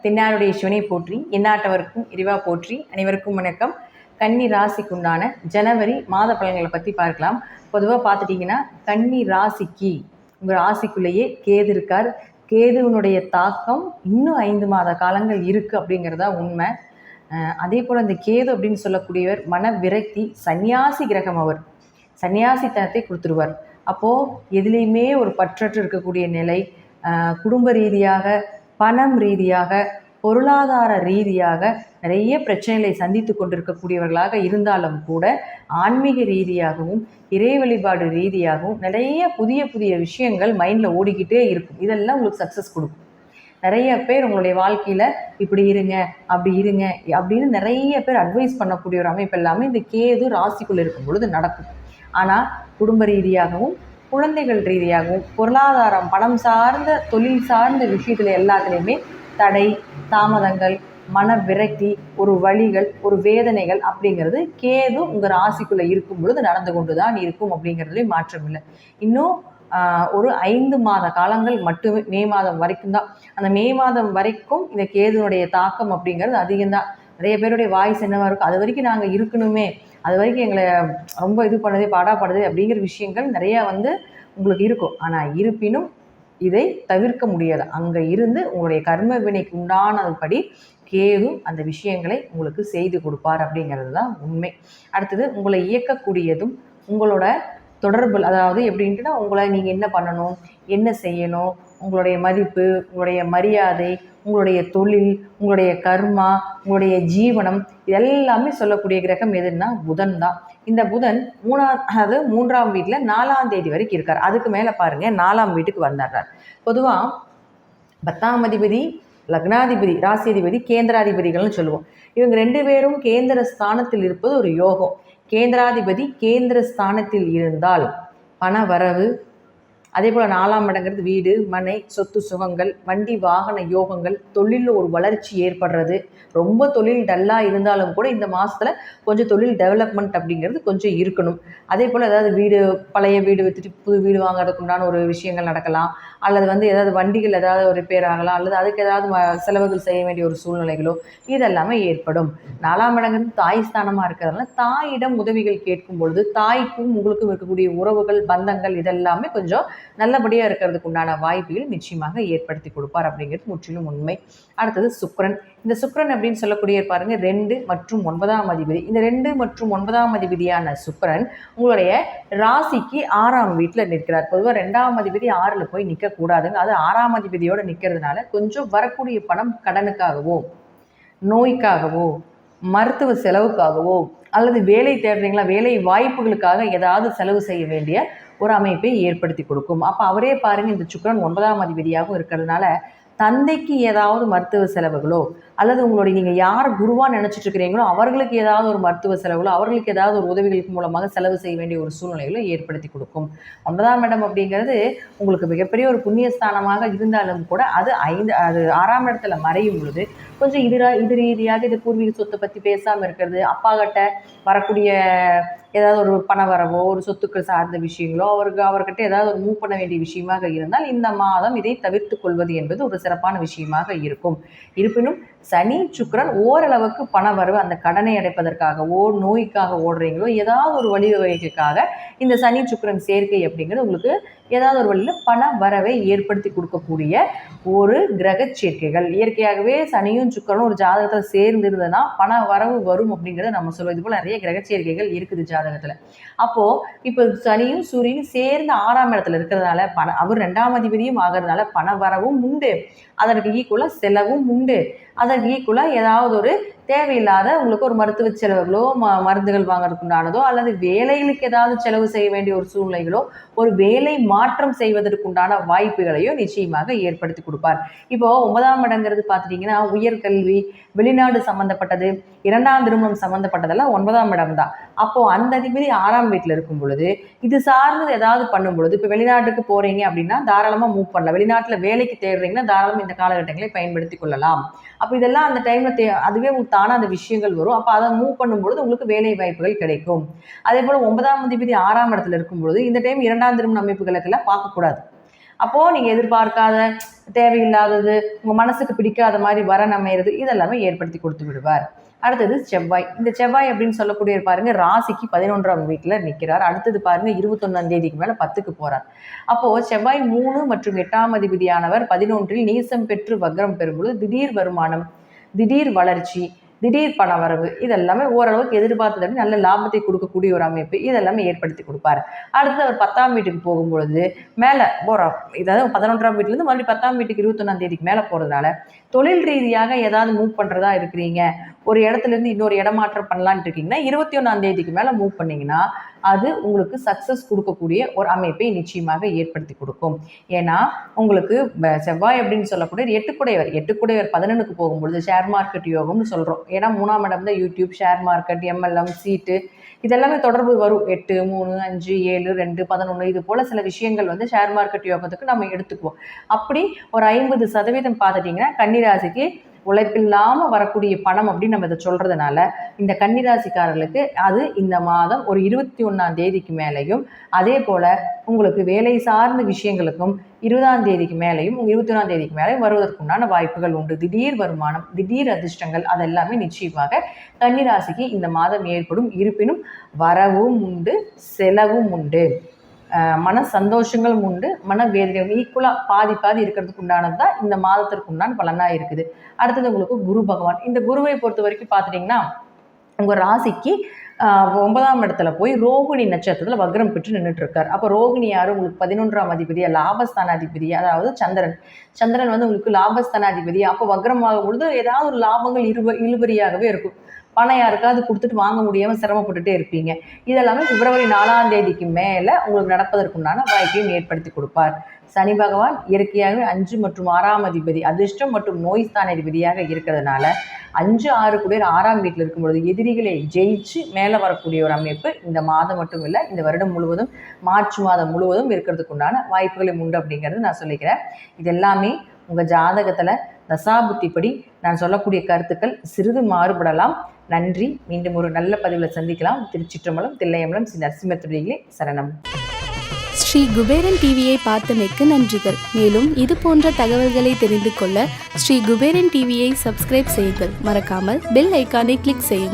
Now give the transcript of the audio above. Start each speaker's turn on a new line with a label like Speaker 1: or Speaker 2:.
Speaker 1: தென்னாடுடைய சிவனை போற்றி, எந்நாட்டவருக்கும் இறைவா போற்றி. அனைவருக்கும் வணக்கம். கன்னி ராசிக்குண்டான ஜனவரி மாத பலன்களை பற்றி பார்க்கலாம். பொதுவாக பார்த்துட்டிங்கன்னா கன்னி ராசிக்கு உங்கள் ராசிக்குள்ளேயே கேது இருக்கார். கேதுவனுடைய தாக்கம் இன்னும் 5 மாத காலங்கள் இருக்குது அப்படிங்கிறதா உண்மை. அதே போல் இந்த கேது அப்படின்னு சொல்லக்கூடியவர் மன விரக்தி, சன்னியாசி கிரகம். அவர் சன்னியாசித்தனத்தை கொடுத்துருவார். அப்போது எதுலேயுமே ஒரு பற்றற்று இருக்கக்கூடிய நிலை, குடும்ப ரீதியாக, பணம் ரீதியாக, பொருளாதார ரீதியாக நிறைய பிரச்சனைகளை சந்தித்து கொண்டிருக்கக்கூடியவர்களாக இருந்தாலும் கூட ஆன்மீக ரீதியாகவும் இறை வழிபாடு ரீதியாகவும் நிறைய புதிய புதிய விஷயங்கள் மைண்டில் ஓடிக்கிட்டே இருக்கும். இதெல்லாம் உங்களுக்கு சக்ஸஸ் கொடுக்கும். நிறைய பேர் உங்களுடைய வாழ்க்கையில் இப்படி இருங்க, அப்படி இருங்க அப்படின்னு நிறைய பேர் அட்வைஸ் பண்ணக்கூடிய ஒரு அமைப்பு எல்லாமே இந்த கேது ராசிக்குள்ளே இருக்கும் பொழுது நடக்கும். ஆனால் குடும்ப ரீதியாகவும் குழந்தைகள் ரீதியாகவும் பொருளாதாரம், பணம் சார்ந்த, தொழில் சார்ந்த விஷயத்தில் எல்லாத்துலேயுமே தடை, தாமதங்கள், மன விரக்தி, ஒரு வழிகள், ஒரு வேதனைகள் அப்படிங்கிறது கேது உங்கள் ராசிக்குள்ளே இருக்கும் பொழுது நடந்து கொண்டு தான் இருக்கும் அப்படிங்கிறதுலேயும் மாற்றம் இல்லை. இன்னும் ஒரு 5 மாத காலங்கள் மட்டுமே, மே மாதம் வரைக்கும் தான். அந்த மே மாதம் வரைக்கும் இந்த கேதுனுடைய தாக்கம் அப்படிங்கிறது அதிகம்தான். நிறைய பேருடைய வாய்ஸ் என்னவாக இருக்கும், அது வரைக்கும் நாங்கள் இருக்கணுமே, அது வரைக்கும் எங்களை ரொம்ப இது பண்ணுது, பாடாப்படுது அப்படிங்கிற விஷயங்கள் நிறையா உங்களுக்கு இருக்கும். ஆனால் இருப்பினும் இதை தவிர்க்க முடியாது. அங்கே இருந்து உங்களுடைய கர்ம வினைக்கு உண்டானபடி கேது அந்த விஷயங்களை உங்களுக்கு செய்து கொடுப்பார் அப்படிங்கிறது தான் உண்மை. அடுத்தது உங்களை இயக்கக்கூடியதும் உங்களோட தொடர்பு, அதாவது எப்படின்ட்டுனா உங்களை நீங்கள் என்ன பண்ணணும், என்ன செய்யணும், உங்களுடைய மதிப்பு, உங்களுடைய மரியாதை, உங்களுடைய தொழில், உங்களுடைய கர்மா, உங்களுடைய ஜீவனம், இதெல்லாமே சொல்லக்கூடிய கிரகம் எதுன்னா புதன் தான். இந்த புதன் 3ஆம் வீட்டில் 4ஆம் தேதி வரைக்கும் இருக்கார். அதுக்கு மேலே பாருங்கள் 4ஆம் வீட்டுக்கு வந்துடுறார். பொதுவாக 10ஆம் அதிபதி, லக்னாதிபதி, ராசியதிபதி, கேந்திராதிபதிகள்னு சொல்லுவோம். இவங்க 2 பேரும் கேந்திர ஸ்தானத்தில் இருப்பது ஒரு யோகம். கேந்திராதிபதி கேந்திர ஸ்தானத்தில் இருந்தால் பண வரவு, அதே போல் 4ஆம் இடங்கிறது வீடு, மனை, சொத்து சுகங்கள், வண்டி வாகன யோகங்கள், தொழிலில் ஒரு வளர்ச்சி ஏற்படுறது. ரொம்ப தொழில் டல்லாக இருந்தாலும் கூட இந்த மாதத்தில் கொஞ்சம் தொழில் டெவலப்மெண்ட் அப்படிங்கிறது கொஞ்சம் இருக்கணும். அதே போல் ஏதாவது வீடு, பழைய வீடு விற்றுட்டு புது வீடு வாங்குறதுக்கு உண்டான ஒரு விஷயங்கள் நடக்கலாம். அல்லது ஏதாவது வண்டிகள் ஏதாவது ரிப்பேர் ஆகலாம், அல்லது அதுக்கு ஏதாவது செலவுகள் செய்ய வேண்டிய ஒரு சூழ்நிலைகளோ இதெல்லாமே ஏற்படும். 4ஆம் இடங்கிறது தாய் ஸ்தானமாக இருக்கிறதுனால தாயிடம் உதவிகள் கேட்கும் பொழுது தாய்க்கும் உங்களுக்கும் இருக்கக்கூடிய உறவுகள், பந்தங்கள் இதெல்லாமே கொஞ்சம் நல்லபடியாக இருக்கிறதுக்கு உண்டான வாய்ப்புகள் நிச்சயமாக ஏற்படுத்தி கொடுப்பார் அப்படிங்கிறது முற்றிலும் உண்மை. அடுத்தது சுக்கிரன். இந்த சுக்கிரன் அப்படின்னு சொல்லக்கூடிய பாருங்க 2 மற்றும் 9ஆம் அதிபதி. இந்த 2 மற்றும் 9ஆம் அதிபதியான சுக்கிரன் உங்களுடைய ராசிக்கு 6ஆம் வீட்டில் நிற்கிறார். பொதுவாக 2ஆம் அதிபதி 6ல் போய் நிற்கக்கூடாதுங்க. அது 6ஆம் அதிபதியோடு நிற்கிறதுனால கொஞ்சம் வரக்கூடிய பணம் கடனுக்காகவோ, நோய்க்காகவோ, மருத்துவ செலவுக்காகவோ, அல்லது வேலை தேடுறீங்களா, வேலை வாய்ப்புகளுக்காக ஏதாவது செலவு செய்ய வேண்டிய ஒரு அமைப்பை ஏற்படுத்தி கொடுக்கும். அப்போ அவரே பாருங்கள், இந்த சுக்கிரன் 9ஆம் அதிபதியாகவும் இருக்கிறதுனால தந்தைக்கு ஏதாவது மருத்துவ செலவுகளோ, அல்லது உங்களுடைய நீங்கள் யார் குருவாக நினச்சிட்டு இருக்கிறீங்களோ அவர்களுக்கு ஏதாவது ஒரு மருத்துவ செலவுகளோ, அவர்களுக்கு ஏதாவது ஒரு உதவிகளுக்கு மூலமாக செலவு செய்ய வேண்டிய ஒரு சூழ்நிலைகளோ ஏற்படுத்தி கொடுக்கும். 9ஆம் இடம் அப்படிங்கிறது உங்களுக்கு மிகப்பெரிய ஒரு புண்ணியஸ்தானமாக இருந்தாலும் கூட அது 6ஆம் இடத்துல மறையும் பொழுது கொஞ்சம் இது ரீதியாக இது பூர்வீக சொத்தை பற்றி பேசாமல் இருக்கிறது, அப்பா கிட்ட வரக்கூடிய ஏதாவது ஒரு பண வரவோ, ஒரு சொத்துக்கள் சார்ந்த விஷயங்களோ, அவர்கிட்ட ஏதாவது ஒரு மூவ் பண்ண வேண்டிய விஷயமாக இருந்தால் இந்த மாதம் இதை தவிர்த்து கொள்வது என்பது ஒரு சிறப்பான விஷயமாக இருக்கும். இருப்பினும் சனி, சுக்கிரன் ஓரளவுக்கு பண வரவு, அந்த கடனை அடைப்பதற்காகவோ, நோய்க்காக ஓடுறீங்களோ, ஏதாவது ஒரு வழிவகைக்காக இந்த சனி சுக்கிரன் சேர்க்கை அப்படிங்கிறது உங்களுக்கு ஏதாவது ஒரு வழியில் பண வரவை ஏற்படுத்தி கொடுக்கக்கூடிய ஒரு கிரக சேர்க்கைகள். இயற்கையாகவே சனியும் சுக்கிரனும் ஒரு ஜாதகத்தில் சேர்ந்து இருந்ததுன்னா பண வரவு வரும் அப்படிங்கிறத நம்ம சொல்லுவோம். இது போல் நிறைய கிரக சேர்க்கைகள் இருக்குது ஜாதகத்தில். அப்போது இப்போ சனியும் சூரியனும் சேர்ந்து 6ஆம் இடத்துல இருக்கிறதுனால அவர் 2ஆம் அதிபதியும் ஆகிறதுனால பண வரவும் உண்டு, அதற்கு ஈக்குவலாக செலவும் உண்டு, அதற்கு ஈக்குவலாக ஏதாவது ஒரு தேவையில்லாத உங்களுக்கு ஒரு மருத்துவ செலவுகளோ, மருந்துகள் வாங்குறதுக்குண்டானதோ, அல்லது வேலைகளுக்கு ஏதாவது செலவு செய்ய வேண்டிய ஒரு சூழ்நிலைகளோ, ஒரு வேலை மாற்றம் செய்வதற்குண்டான வாய்ப்புகளையோ நிச்சயமாக ஏற்படுத்தி கொடுப்பார். இப்போ 9ஆம் இடங்கிறது பார்த்துட்டிங்கன்னா உயர்கல்வி, வெளிநாடு சம்மந்தப்பட்டது, 2ஆம் திருமணம் சம்மந்தப்பட்டதெல்லாம் 9ஆம் இடம் தான். அப்போது அந்த அதிபதி 6ஆம் வீட்டில் இருக்கும் பொழுது இது சார்ந்தது ஏதாவது பண்ணும் பொழுது, இப்போ வெளிநாட்டுக்கு போகிறீங்க அப்படின்னா தாராளமாக மூவ் பண்ணலாம். வெளிநாட்டில் வேலைக்கு தேடுறீங்கன்னா தாராளமாக இந்த காலகட்டங்களை பயன்படுத்தி கொள்ளலாம். அப்போ இதெல்லாம் அந்த டைமில் அதுவே உங்களுக்கு தானே அந்த விஷயங்கள் வரும். அப்போ அதை மூவ் பண்ணும்பொழுது உங்களுக்கு வேலை வாய்ப்புகள் கிடைக்கும். அதே போல் 9ஆம் அதிபதி 6ஆம் இடத்துல இருக்கும்பொழுது இந்த டைம் 2ஆம் திருமண அமைப்புகளுக்கெல்லாம் பார்க்கக்கூடாது. அப்போது நீங்கள் எதிர்பார்க்காத, தேவையில்லாதது, உங்கள் மனசுக்கு பிடிக்காத மாதிரி வரன் அமையிறது இதெல்லாமே ஏற்படுத்தி கொடுத்து விடுவார். அடுத்தது செவ்வாய். இந்த செவ்வாய் அப்படின்னு சொல்லக்கூடிய பாருங்க ராசிக்கு 11ஆம் வீட்டில் நிற்கிறார். அடுத்தது பாருங்க 21ஆம் தேதிக்கு மேலே 10க்கு போகிறார். அப்போது செவ்வாய் 3 மற்றும் 8ஆம் அதிபதியானவர் 11இல் நீசம் பெற்று வக்ரம் பெறும்பொழுது திடீர் வருமானம், திடீர் வளர்ச்சி, திடீர் பண வரவு இதெல்லாமே ஓரளவுக்கு எதிர்பார்த்ததை விட நல்ல லாபத்தை கொடுக்கக்கூடிய ஒரு அமைப்பு இதெல்லாமே ஏற்படுத்தி கொடுப்பார். அடுத்து அவர் 10ஆம் வீட்டுக்கு போகும்பொழுது மேலே போகிறார். இதாவது 11ஆம் வீட்டிலேருந்து மறுபடியும் 10ஆம் வீட்டுக்கு 21ஆம் தேதிக்கு மேலே போகிறதுனால தொழில் ரீதியாக ஏதாவது மூவ் பண்ணுறதா இருக்கிறீங்க, ஒரு இடத்துலேருந்து இன்னொரு இடமாற்றம் பண்ணலான்ட்டு இருக்கீங்கன்னா 21ஆம் தேதிக்கு மேலே மூவ் பண்ணிங்கன்னா அது உங்களுக்கு சக்ஸஸ் கொடுக்கக்கூடிய ஒரு அமைப்பை நிச்சயமாக ஏற்படுத்தி கொடுக்கும். ஏன்னா உங்களுக்கு செவ்வாய் அப்படின்னு சொல்லக்கூடிய 8 குடையவர் 11க்கு போகும்பொழுது ஷேர் மார்க்கெட் யோகம்னு சொல்கிறோம். ஏன்னா 3ஆம் இடம் தான் யூடியூப், ஷேர் மார்க்கெட், MLM, சீட்டு இதெல்லாமே தொடர்பு வரும். 8, 3, 5, 7, 2, 11 இது போல் சில விஷயங்கள் வந்து ஷேர் மார்க்கெட் யோகத்துக்கு நம்ம எடுத்துக்குவோம். அப்படி ஒரு 50% பார்த்துட்டிங்கன்னா கன்னிராசிக்கு உழைப்பில்லாமல் வரக்கூடிய பணம் அப்படின்னு நம்ம இதை சொல்கிறதுனால இந்த கன்னிராசிக்காரர்களுக்கு அது இந்த மாதம் ஒரு 21ஆம் தேதிக்கு மேலேயும், அதே போல் உங்களுக்கு வேலை சார்ந்த விஷயங்களுக்கும் 20ஆம் தேதிக்கு மேலேயும் 21ஆம் தேதிக்கு மேலேயும் வருவதற்குண்டான வாய்ப்புகள் உண்டு. திடீர் வருமானம், திடீர் அதிர்ஷ்டங்கள் அதெல்லாமே நிச்சயமாக கன்னிராசிக்கு இந்த மாதம் ஏற்படும். இருப்பினும் வரவும் உண்டு, செலவும் உண்டு, மன சந்தோஷங்களும் உண்டு, மன வேதனைகள் ஈக்குவலாக பாதி இருக்கிறதுக்கு உண்டானது தான் இந்த மாதத்திற்கு உண்டான பலனாக இருக்குது. அடுத்தது உங்களுக்கு குரு பகவான். இந்த குருவை பொறுத்த வரைக்கும் பார்த்துட்டிங்கன்னா உங்கள் ராசிக்கு 9ஆம் இடத்துல போய் ரோகிணி நட்சத்திரத்தில் வக்ரம் பெற்று நின்றுட்டு இருக்கார். அப்போ ரோகிணி யாரும் உங்களுக்கு 11ஆம் அதிபதியா, லாபஸ்தானாதிபதியா, அதாவது சந்திரன் வந்து உங்களுக்கு லாபஸ்தானாதிபதியா. அப்போ வக்ரமாகும் பொழுது ஏதாவது ஒரு லாபங்கள் இழுபறியாகவே இருக்கும். பணம் யாருக்காவது கொடுத்துட்டு வாங்க முடியாமல் சிரமப்பட்டுட்டே இருப்பீங்க. இதெல்லாமே பிப்ரவரி 4ஆம் தேதிக்கு மேலே உங்களுக்கு நடப்பதற்குண்டான வாய்ப்பையும் ஏற்படுத்தி கொடுப்பார். சனி பகவான் இயற்கையாகவே 5 மற்றும் 6ஆம் அதிபதி அதிர்ஷ்டம் மற்றும் நோய் ஸ்தானாதிபதியாக இருக்கிறதுனால 5, 6 கூட 6ஆம் வீட்டில் இருக்கும்பொழுது எதிரிகளை ஜெயிச்சு மேலே வரக்கூடிய ஒரு அமைப்பு இந்த மாதம் மட்டும் இல்லை, இந்த வருடம் முழுவதும், மார்ச் மாதம் முழுவதும் இருக்கிறதுக்கு உண்டான வாய்ப்புகளும் உண்டு அப்படிங்கிறது நான் சொல்லிக்கிறேன். இது எல்லாமே உங்கள் ஜாதகத்தில் தசாபுத்திப்படி நான் சொல்லக்கூடிய கருத்துக்கள் சிறிது மாறுபடலாம். நன்றி. மீண்டும் ஒரு நல்ல பதிவில் சந்திக்கலாம். திருச்சிற்றம்பலம், தில்லையம்பலம், ஸ்ரீ நரசிம்மத்துறையிலே சரணம்.
Speaker 2: ஸ்ரீ குபேரன் டிவியை பார்த்தமைக்கு நன்றிகள். மேலும் இது போன்ற தகவல்களை தெரிந்து கொள்ள ஸ்ரீ குபேரன் டிவியை சப்ஸ்கிரைப் செய்யுங்கள். மறக்காமல் பெல் ஐக்கானை கிளிக் செய்யுங்கள்.